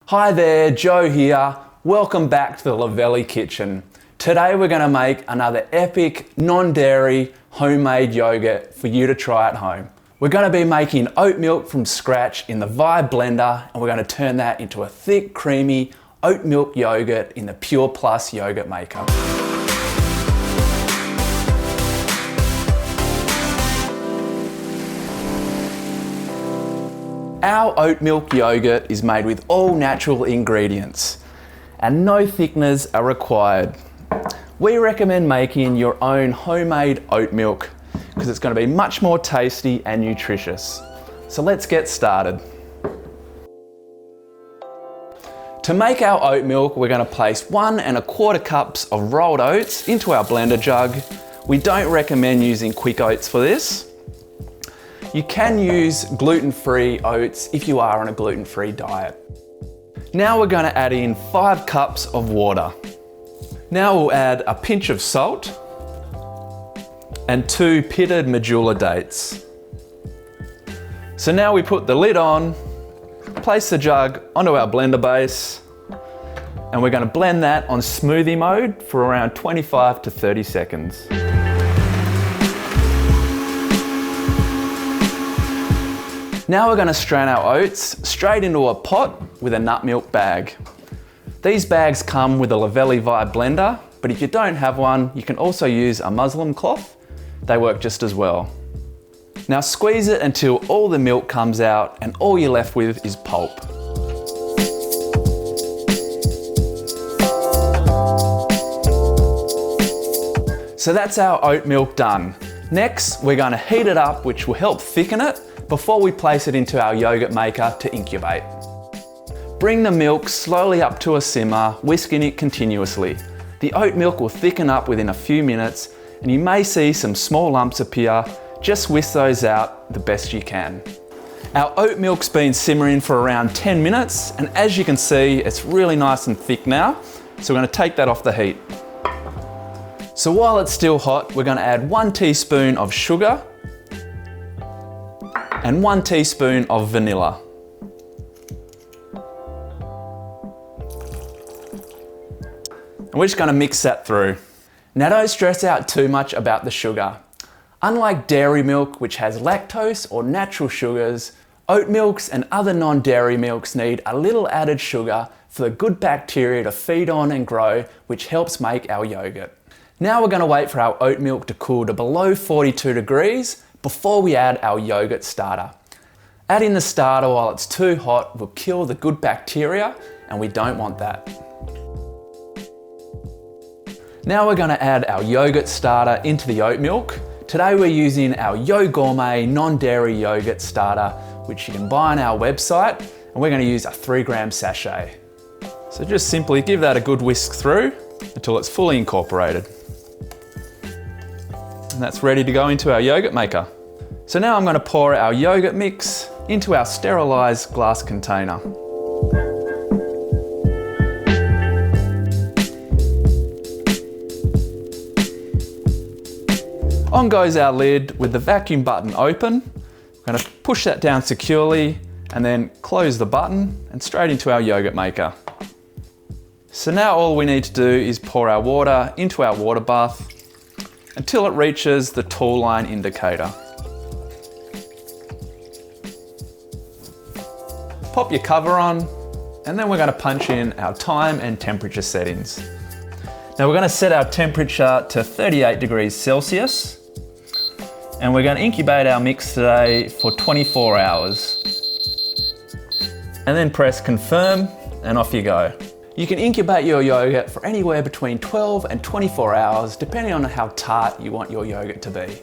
Hi there, Joe here. Welcome back to the Luvele kitchen. Today we're going to make another epic non-dairy homemade yogurt for you to try at home. We're going to be making oat milk from scratch in the Vibe blender, and we're going to turn that into a thick, creamy oat milk yogurt in the Pure Plus yogurt maker. Our oat milk yogurt is made with all natural ingredients and no thickeners are required. We recommend making your own homemade oat milk because it's going to be much more tasty and nutritious. So let's get started. To make our oat milk, we're going to place 1 1/4 cups of rolled oats into our blender jug. We don't recommend using quick oats for this. You can use gluten-free oats if you are on a gluten-free diet. Now we're going to add in 5 cups of water. Now we'll add a pinch of salt and 2 pitted medjool dates. So now we put the lid on, place the jug onto our blender base, and we're going to blend that on smoothie mode for around 25 to 30 seconds. Now we're going to strain our oats straight into a pot with a nut milk bag. These bags come with a Luvele Vibe blender, but if you don't have one, you can also use a muslin cloth. They work just as well. Now squeeze it until all the milk comes out and all you're left with is pulp. So that's our oat milk done. Next, we're going to heat it up, which will help thicken it before we place it into our yogurt maker to incubate. Bring the milk slowly up to a simmer, whisking it continuously. The oat milk will thicken up within a few minutes and you may see some small lumps appear. Just whisk those out the best you can. Our oat milk's been simmering for around 10 minutes and as you can see, it's really nice and thick now. So we're going to take that off the heat. So while it's still hot, we're going to add 1 teaspoon of sugar and 1 teaspoon of vanilla. And we're just going to mix that through. Now don't stress out too much about the sugar. Unlike dairy milk, which has lactose or natural sugars, oat milks and other non-dairy milks need a little added sugar for the good bacteria to feed on and grow, which helps make our yogurt. Now we're going to wait for our oat milk to cool to below 42 degrees before we add our yogurt starter. Adding the starter while it's too hot will kill the good bacteria and we don't want that. Now we're going to add our yogurt starter into the oat milk. Today we're using our Yo Gourmet non-dairy yogurt starter, which you can buy on our website, and we're going to use a 3-gram sachet. So just simply give that a good whisk through until it's fully incorporated. And that's ready to go into our yogurt maker. So now I'm going to pour our yogurt mix into our sterilised glass container. On goes our lid with the vacuum button open. We're going to push that down securely and then close the button and straight into our yogurt maker. So now all we need to do is pour our water into our water bath until it reaches the tall line indicator. Pop your cover on and then we're going to punch in our time and temperature settings. Now we're going to set our temperature to 38 degrees Celsius and we're going to incubate our mix today for 24 hours. And then press confirm and off you go. You can incubate your yogurt for anywhere between 12 and 24 hours, depending on how tart you want your yogurt to be.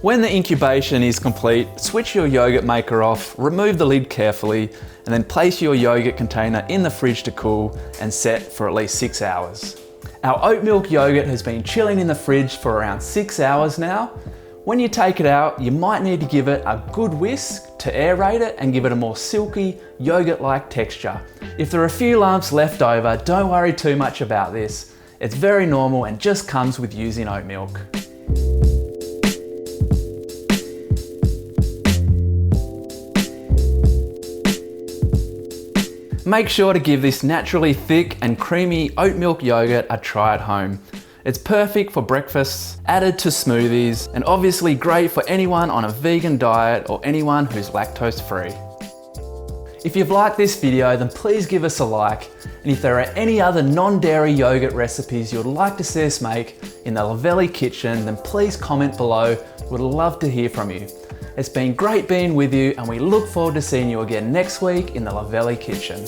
When the incubation is complete, switch your yogurt maker off, remove the lid carefully, and then place your yogurt container in the fridge to cool and set for at least 6 hours. Our oat milk yogurt has been chilling in the fridge for around 6 hours now. When you take it out, you might need to give it a good whisk to aerate it and give it a more silky, yogurt-like texture. If there are a few lumps left over, don't worry too much about this. It's very normal and just comes with using oat milk. Make sure to give this naturally thick and creamy oat milk yogurt a try at home. It's perfect for breakfasts, added to smoothies, and obviously great for anyone on a vegan diet or anyone who's lactose free. If you've liked this video, then please give us a like. And if there are any other non-dairy yogurt recipes you'd like to see us make in the Luvele kitchen, then please comment below. We'd love to hear from you. It's been great being with you, and we look forward to seeing you again next week in the Luvele kitchen.